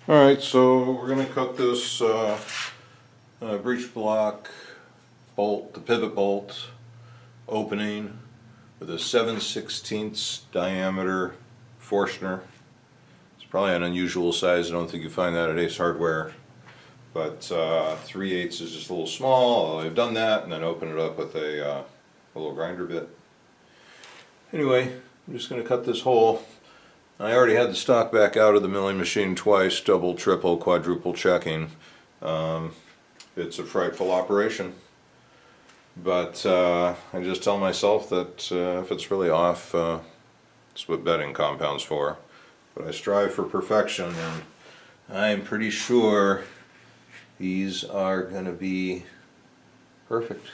Alright, so we're going to cut this breech block bolt, the pivot bolt opening with a 7/16 diameter Forstner. It's probably an unusual size. I don't think you find that at Ace Hardware, but 3/8 is just a little small. I've done that and then open it up with a little grinder bit. Anyway, I'm just going to cut this hole. I already had the stock back out of the milling machine twice, double, triple, quadruple checking. It's a frightful operation, but I just tell myself that if it's really off, it's what bedding compound's for. But I strive for perfection, and I'm pretty sure these are going to be perfect.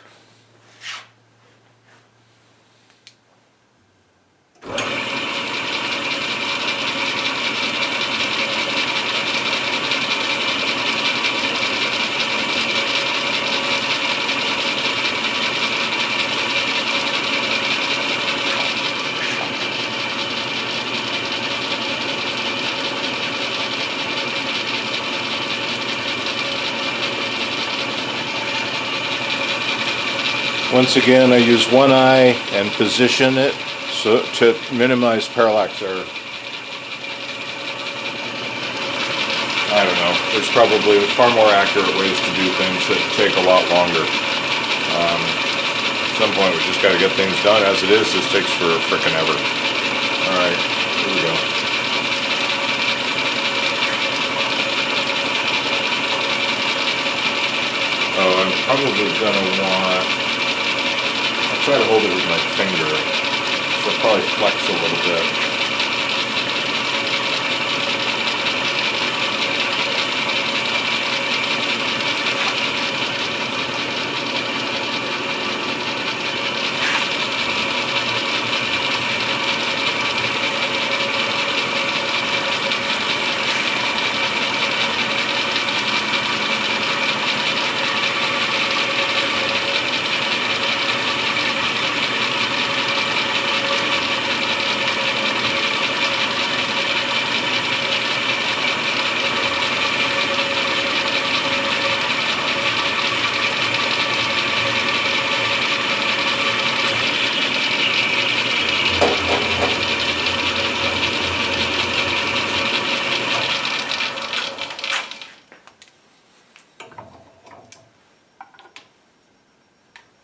Once again, I use one eye and position it so to minimize parallax error. I don't know. There's probably far more accurate ways to do things that take a lot longer. At some point, we just got to get things done. As it is, this takes for frickin' ever. All right, here we go. Oh, I'm probably gonna want. Try to hold it with my finger, so I'll probably flex a little bit.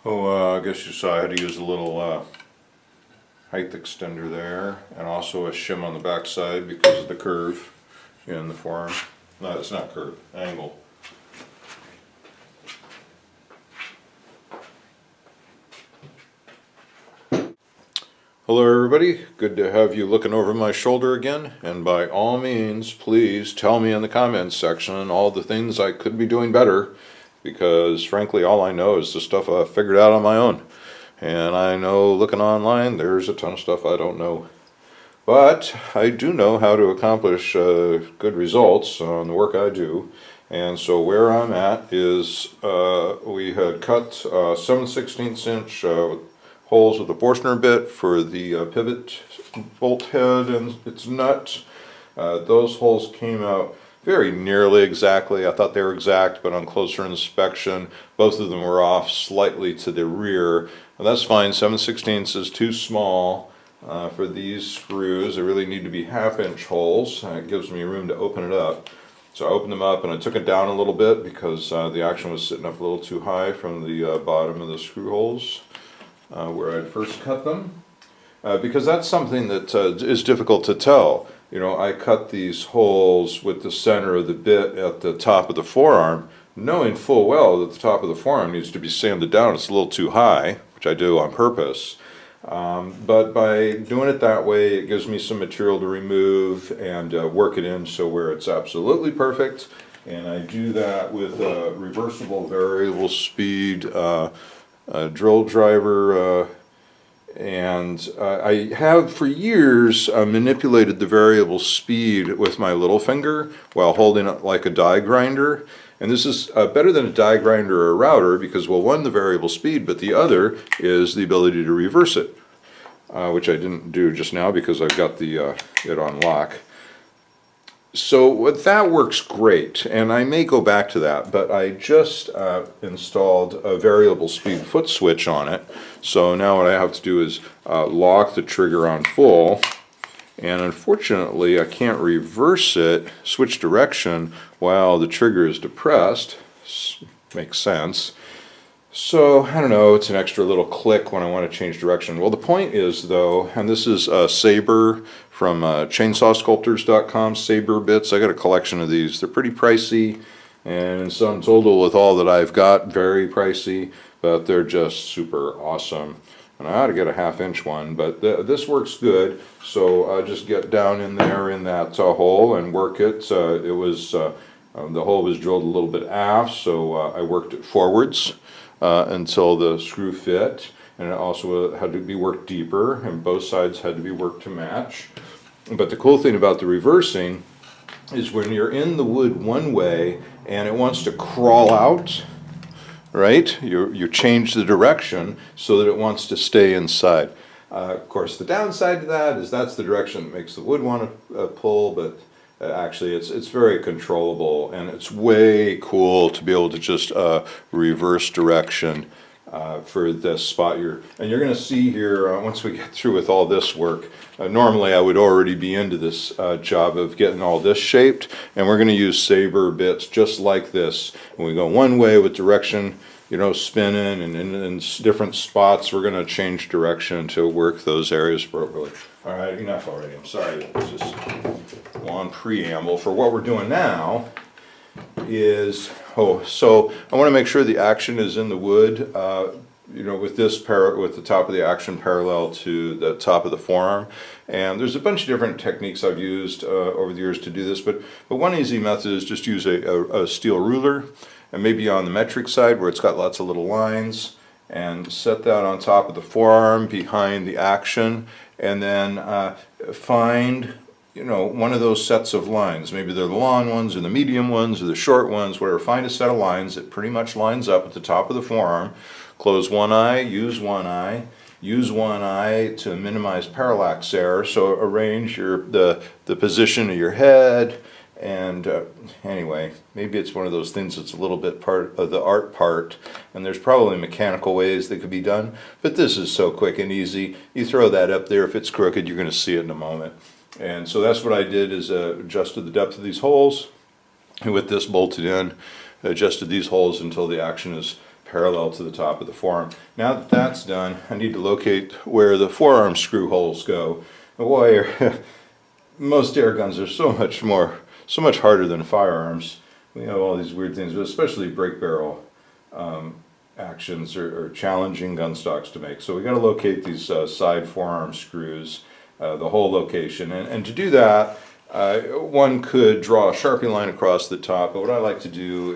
Oh, I guess you saw I had to use a little height extender there, and also a shim on the back side because of the curve in the forearm. No, it's not curve, angle. Hello everybody, good to have you looking over my shoulder again, and by all means please tell me in the comments section all the things I could be doing better, because frankly all I know is the stuff I've figured out on my own, and I know looking online there's a ton of stuff I don't know, but I do know how to accomplish good results on the work I do. And so where I'm at is we had cut 7/16 inch holes with a Forstner bit for the pivot bolt head and its nut. Those holes came out very nearly exactly. I thought they were exact, but on closer inspection both of them were off slightly to the rear, and that's fine. 7/16 is too small for these screws. They really need to be 1/2 inch holes. It gives me room to open it up. So I opened them up and I took it down a little bit because the action was sitting up a little too high from the bottom of the screw holes where I'd first cut them. Because that's something that is difficult to tell. You know, I cut these holes with the center of the bit at the top of the forearm, knowing full well that the top of the forearm needs to be sanded down. It's a little too high, which I do on purpose. But by doing it that way, it gives me some material to remove and work it in so where it's absolutely perfect. And I do that with a reversible variable speed drill driver, and I have for years manipulated the variable speed with my little finger while holding it like a die grinder. And this is better than a die grinder or a router because, well, one, the variable speed, but the other is the ability to reverse it, which I didn't do just now because I've got the it on lock. So that works great, and I may go back to that, but I just installed a variable speed foot switch on it. So now what I have to do is lock the trigger on full, and unfortunately I can't reverse it, switch direction, while the trigger is depressed. Makes sense. So, I don't know, it's an extra little click when I want to change direction. Well, the point is, though, and this is Saber from chainsawsculptors.com, Saber bits. I got a collection of these. They're pretty pricey, and in sum total with all that I've got, very pricey, but they're just super awesome. And I ought to get a 1/2 inch one, but this works good. So just get down in there in that hole and work it. The hole was drilled a little bit aft, so I worked it forwards until the screw fit, and it also had to be worked deeper, and both sides had to be worked to match. But the cool thing about the reversing is when you're in the wood one way and it wants to crawl out, right? You change the direction so that it wants to stay inside. Of course, the downside to that is that's the direction that makes the wood want to pull, but actually it's very controllable, and it's way cool to be able to just reverse direction for this spot. You're going to see here once we get through with all this work. Normally I would already be into this job of getting all this shaped, and we're going to use Saber bits just like this. When we go one way with direction, you know, spinning, and in different spots we're going to change direction to work those areas appropriately. All right, enough already. I'm sorry. It's just a long preamble. For what we're doing now is, so I want to make sure the action is in the wood, you know, with the top of the action parallel to the top of the forearm. And there's a bunch of different techniques I've used over the years to do this, but one easy method is just use a steel ruler, and maybe on the metric side where it's got lots of little lines, and set that on top of the forearm behind the action, and then find, you know, one of those sets of lines. Maybe they're the long ones or the medium ones or the short ones, whatever. Find a set of lines that pretty much lines up at the top of the forearm. Close one eye, use one eye. Use one eye to minimize parallax error, so arrange the position of your head. And anyway, maybe it's one of those things that's a little bit part of the art part, and there's probably mechanical ways that could be done, but this is so quick and easy. You throw that up there. If it's crooked, you're going to see it in a moment. And so that's what I did, is adjusted the depth of these holes, and with this bolted in, adjusted these holes until the action is parallel to the top of the forearm. Now that that's done, I need to locate where the forearm screw holes go. And boy, most air guns are so much harder than firearms. We have all these weird things, but especially break barrel actions are challenging gun stocks to make. So we got to locate these side forearm screws, the whole location, and to do that, one could draw a Sharpie line across the top. But what I like to do,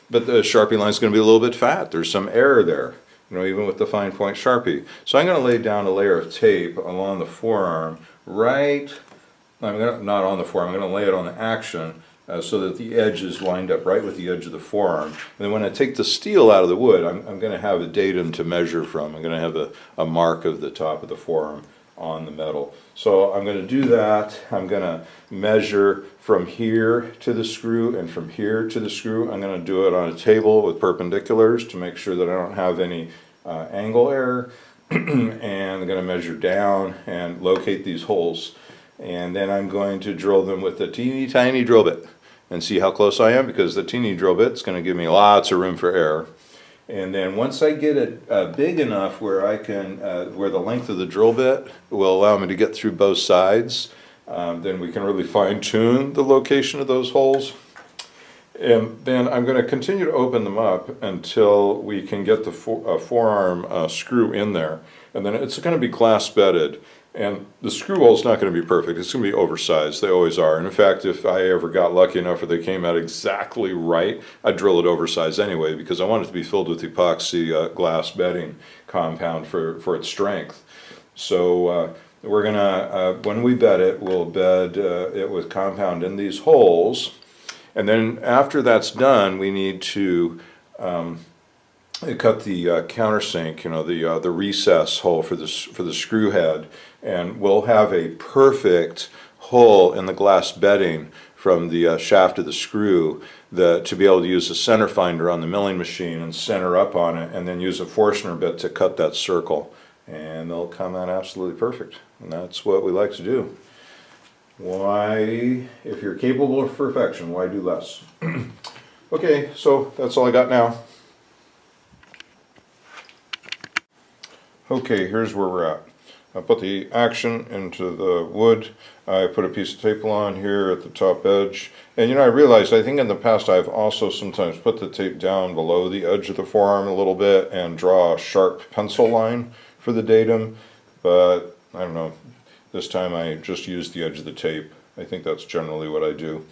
but the Sharpie line is going to be a little bit fat. There's some error there, you know, even with the fine point Sharpie. So I'm going to lay down a layer of tape along the forearm, not on the forearm, I'm going to lay it on the action so that the edge is lined up right with the edge of the forearm. And then when I take the steel out of the wood, I'm going to have a datum to measure from. I'm going to have a mark of the top of the forearm on the metal. So I'm going to do that. I'm going to measure from here to the screw and from here to the screw. I'm going to do it on a table with perpendiculars to make sure that I don't have any angle error. And I'm going to measure down and locate these holes. And then I'm going to drill them with a teeny tiny drill bit and see how close I am, because the teeny drill bit's going to give me lots of room for error. And then once I get it big enough where I can, where the length of the drill bit will allow me to get through both sides, then we can really fine tune the location of those holes. And then I'm going to continue to open them up until we can get the forearm screw in there. And then it's going to be glass bedded. And the screw hole is not going to be perfect. It's going to be oversized. They always are. And in fact, if I ever got lucky enough where they came out exactly right, I'd drill it oversized anyway, because I want it to be filled with epoxy glass bedding compound for its strength. So we're going to, when we bed it, we'll bed it with compound in these holes. And then after that's done, we need to cut the countersink, you know, the recess hole for the screw head, and we'll have a perfect hole in the glass bedding from the shaft of the screw to be able to use the center finder on the milling machine and center up on it, and then use a Forstner bit to cut that circle. And they'll come out absolutely perfect. And that's what we like to do. Why, if you're capable of perfection, why do less? Okay, so that's all I got now. Okay, here's where we're at. I put the action into the wood. I put a piece of tape on here at the top edge. And you know, I realized, I think in the past I've also sometimes put the tape down below the edge of the forearm a little bit and draw a sharp pencil line for the datum. But I don't know, this time I just used the edge of the tape. I think that's generally what I do.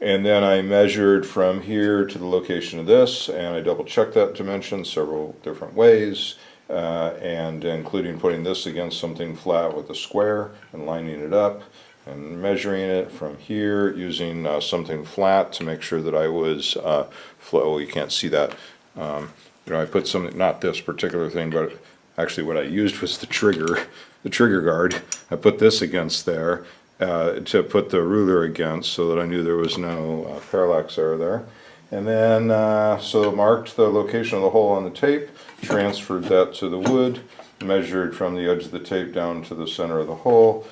And then I measured from here to the location of this, and I double checked that dimension several different ways. And including putting this against something flat with a square and lining it up and measuring it from here using something flat to make sure that I was oh, you can't see that. You know, I put something, not this particular thing, but actually what I used was the trigger guard. I put this against there to put the ruler against so that I knew there was no parallax error there. And then, so marked the location of the hole on the tape, transferred that to the wood, measured from the edge of the tape down to the center of the hole,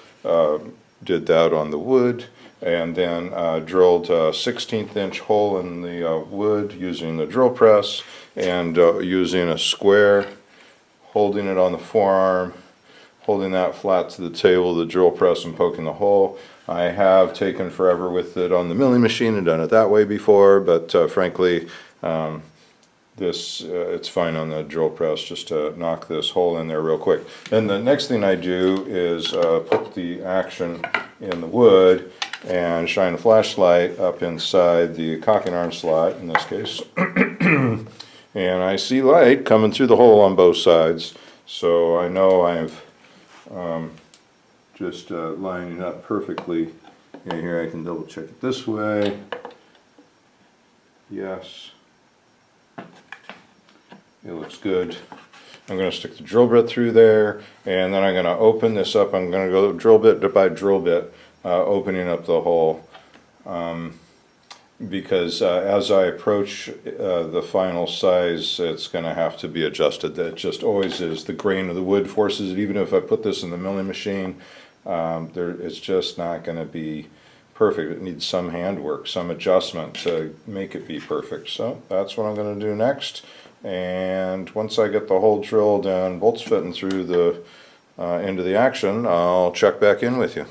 did that on the wood, and then drilled a 1/16 inch hole in the wood using the drill press, and using a square, holding it on the forearm, holding that flat to the table, the drill press, and poking the hole. I have taken forever with it on the milling machine and done it that way before, but frankly, it's fine on the drill press just to knock this hole in there real quick. Then the next thing I do is put the action in the wood and shine a flashlight up inside the cocking arm slot, in this case. And I see light coming through the hole on both sides, so I know I've just lining up perfectly. And here I can double check it this way. Yes, it looks good. I'm going to stick the drill bit through there, and then I'm going to open this up. I'm going to go drill bit by drill bit, opening up the hole, because as I approach the final size, it's going to have to be adjusted. That just always is. The grain of the wood forces it. Even if I put this in the milling machine, it's just not going to be perfect. It needs some handwork, some adjustment to make it be perfect. So that's what I'm going to do next. And once I get the hole drilled and bolts fitting through the end of the action, I'll check back in with you.